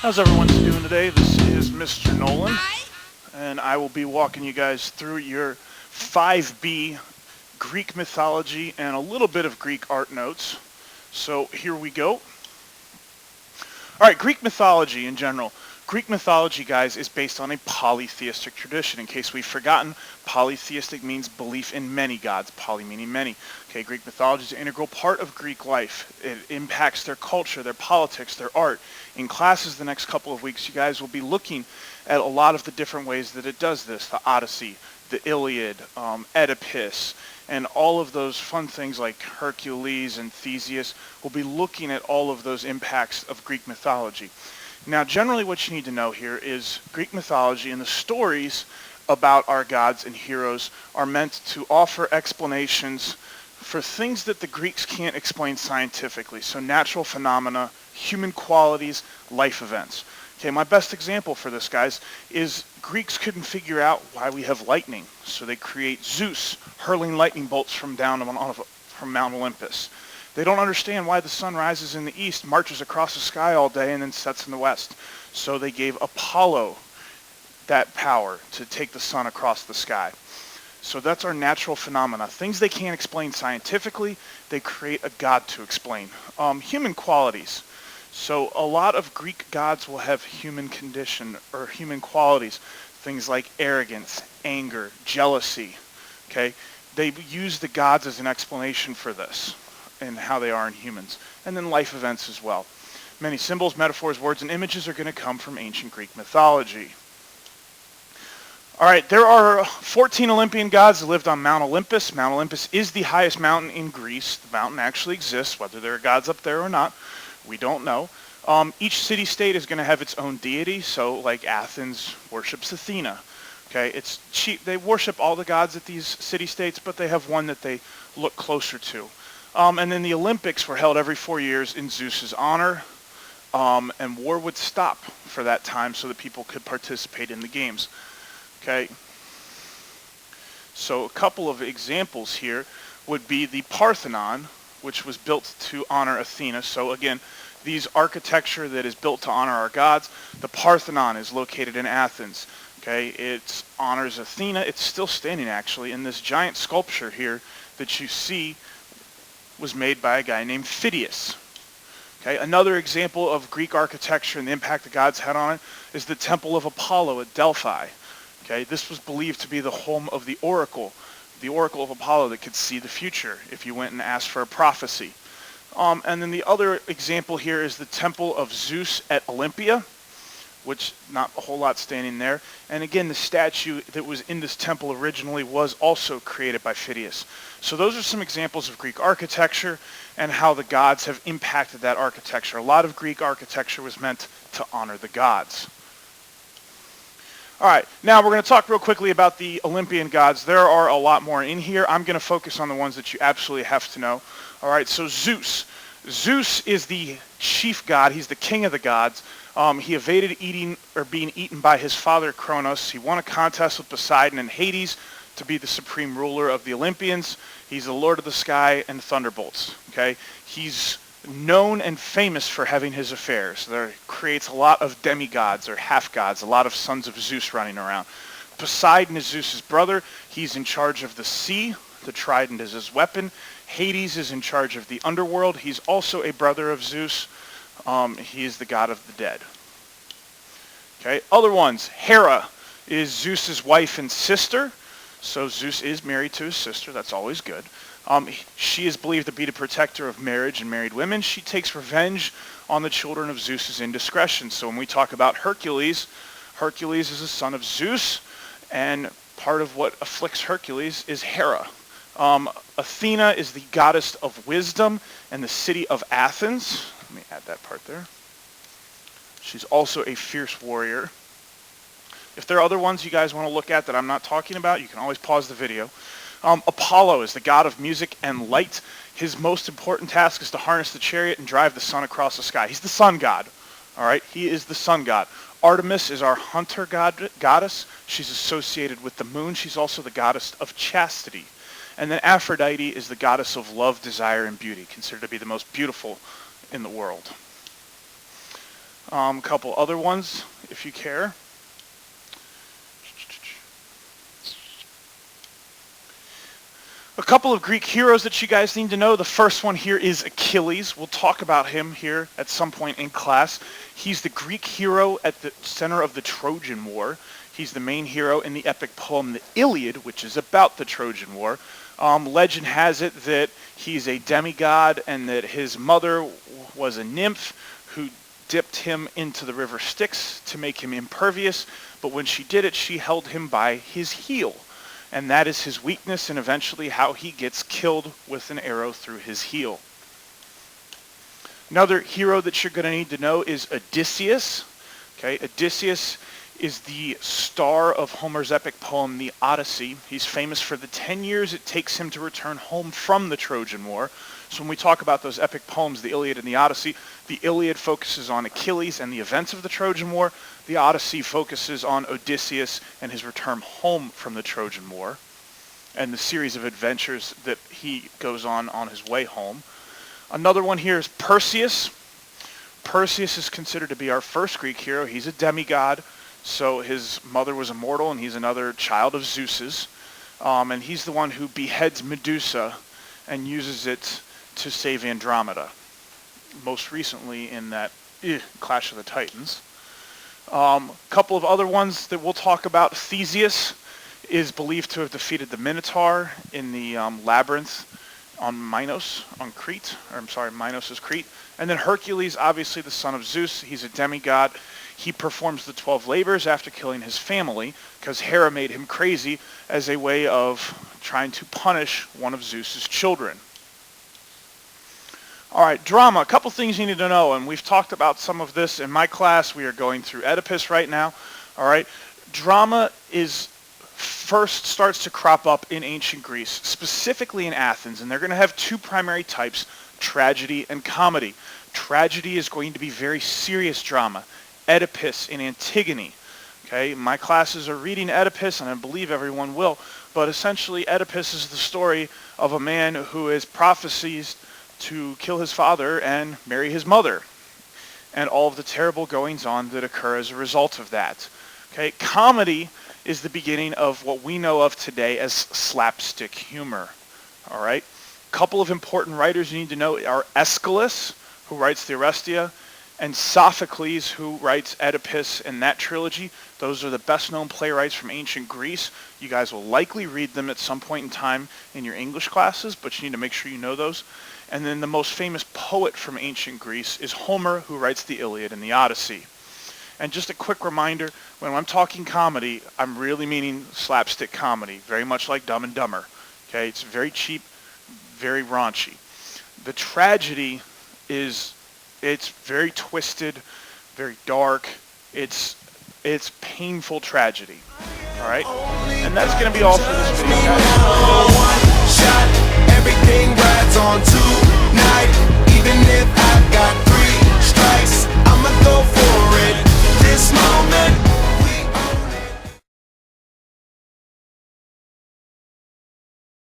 How's everyone doing today? This is Mr. Nolan, and I will be walking you guys through your 5B Greek mythology and a little bit of Greek art notes. So here we go. Alright, Greek mythology in general. Greek mythology, guys, is based on a polytheistic tradition. In case we've forgotten, polytheistic means belief in many gods, poly meaning many. Okay, Greek mythology is an integral part of Greek life. It impacts their culture, their politics, their art. In classes the next couple of weeks, you guys will be looking at a lot of the different ways that it does this. The Odyssey, the Iliad, Oedipus, and all of those fun things like Hercules and Theseus. We'll be looking at all of those impacts of Greek mythology. Now, generally what you need to know here is Greek mythology and the stories about our gods and heroes are meant to offer explanations for things that the Greeks can't explain scientifically. So natural phenomena, human qualities, life events. Okay, my best example for this, guys, is Greeks couldn't figure out why we have lightning. So they create Zeus hurling lightning bolts from Mount Olympus. They don't understand why the sun rises in the east, marches across the sky all day, and then sets in the west. So they gave Apollo that power to take the sun across the sky. So that's our natural phenomena. Things they can't explain scientifically, they create a god to explain. Human qualities. So a lot of Greek gods will have human condition or human qualities. Things like arrogance, anger, jealousy. Okay, they use the gods as an explanation for this and how they are in humans. And then life events as well. Many symbols, metaphors, words, and images are going to come from ancient Greek mythology. All right, there are 14 Olympian gods that lived on Mount Olympus. Mount Olympus is the highest mountain in Greece. The mountain actually exists. Whether there are gods up there or not, we don't know. Each city-state is going to have its own deity. So like Athens worships Athena. Okay, it's cheap. They worship all the gods at these city-states, but they have one that they look closer to. And then the Olympics were held every 4 years in Zeus's honor, and war would stop for that time so that people could participate in the games. Okay, so a couple of examples here would be the Parthenon, which was built to honor Athena. So again, these architecture that is built to honor our gods. The Parthenon is located in Athens. Okay, it honors Athena. It's still standing actually, and this giant sculpture here that you see was made by a guy named Phidias. Okay, another example of Greek architecture and the impact the gods had on it is the Temple of Apollo at Delphi. Okay, this was believed to be the home of the oracle of Apollo that could see the future if you went and asked for a prophecy. And then the other example here is the Temple of Zeus at Olympia, which not a whole lot standing there. And again, the statue that was in this temple originally was also created by Phidias. So those are some examples of Greek architecture and how the gods have impacted that architecture. A lot of Greek architecture was meant to honor the gods. All right, now we're going to talk real quickly about the Olympian gods. There are a lot more in here. I'm going to focus on the ones that you absolutely have to know. All right, so Zeus. Zeus is the chief god. He's the king of the gods. He evaded being eaten by his father Kronos. He won a contest with Poseidon and Hades to be the supreme ruler of the Olympians. He's the lord of the sky and thunderbolts. Okay, he's known and famous for having his affairs. There creates a lot of demigods or half-gods, a lot of sons of Zeus running around. Poseidon is Zeus's brother. He's in charge of the sea. The trident is his weapon. Hades is in charge of the underworld. He's also a brother of Zeus. He is the god of the dead. Okay, other ones. Hera is Zeus's wife and sister. So Zeus is married to his sister. That's always good. She is believed to be the protector of marriage and married women. She takes revenge on the children of Zeus's indiscretion. So when we talk about Hercules, Hercules is a son of Zeus, and part of what afflicts Hercules is Hera. Athena is the goddess of wisdom and the city of Athens. Let me add that part there. She's also a fierce warrior. If there are other ones you guys want to look at that I'm not talking about, you can always pause the video. Apollo is the god of music and light. His most important task is to harness the chariot and drive the sun across the sky. He's the sun god. All right, he is the sun god. Artemis is our hunter goddess. She's associated with the moon. She's also the goddess of chastity. And then Aphrodite is the goddess of love, desire, and beauty, considered to be the most beautiful in the world. A couple other ones, if you care. A couple of Greek heroes that you guys need to know. The first one here is Achilles. We'll talk about him here at some point in class. He's the Greek hero at the center of the Trojan War. He's the main hero in the epic poem The Iliad, which is about the Trojan War. Legend has it that he's a demigod and that his mother was a nymph who dipped him into the river Styx to make him impervious, but when she did it, she held him by his heel. And that is his weakness and eventually how he gets killed with an arrow through his heel. Another hero that you're going to need to know is Odysseus. Okay, Odysseus is the star of Homer's epic poem, The Odyssey. He's famous for the 10 years it takes him to return home from the Trojan War. So when we talk about those epic poems, the Iliad and the Odyssey, the Iliad focuses on Achilles and the events of the Trojan War. The Odyssey focuses on Odysseus and his return home from the Trojan War and the series of adventures that he goes on his way home. Another one here is Perseus. Perseus is considered to be our first Greek hero. He's a demigod, so his mother was immortal and he's another child of Zeus's. And he's the one who beheads Medusa and uses it to save Andromeda, most recently in that Clash of the Titans. Couple of other ones that we'll talk about. Theseus is believed to have defeated the Minotaur in the labyrinth on Minos, on Crete. Minos is Crete. And then Hercules, obviously the son of Zeus. He's a demigod. He performs the 12 labors after killing his family because Hera made him crazy as a way of trying to punish one of Zeus's children. All right, drama. A couple things you need to know, and we've talked about some of this in my class. We are going through Oedipus right now. All right, drama first starts to crop up in ancient Greece, specifically in Athens, and they're going to have two primary types, tragedy and comedy. Tragedy is going to be very serious drama. Oedipus and Antigone. Okay, my classes are reading Oedipus, and I believe everyone will, but essentially Oedipus is the story of a man who is prophesied to kill his father and marry his mother, and all of the terrible goings-on that occur as a result of that. Okay, comedy is the beginning of what we know of today as slapstick humor. All right, a couple of important writers you need to know are Aeschylus, who writes the Orestia, and Sophocles, who writes Oedipus and that trilogy. Those are the best-known playwrights from ancient Greece. You guys will likely read them at some point in time in your English classes, but you need to make sure you know those. And then the most famous poet from ancient Greece is Homer, who writes the Iliad and the Odyssey. And just a quick reminder, when I'm talking comedy, I'm really meaning slapstick comedy, very much like Dumb and Dumber. Okay, it's very cheap, very raunchy. The tragedy it's very twisted, very dark. It's painful tragedy. All right, and that's going to be all for this video, guys. Everything rides on tonight.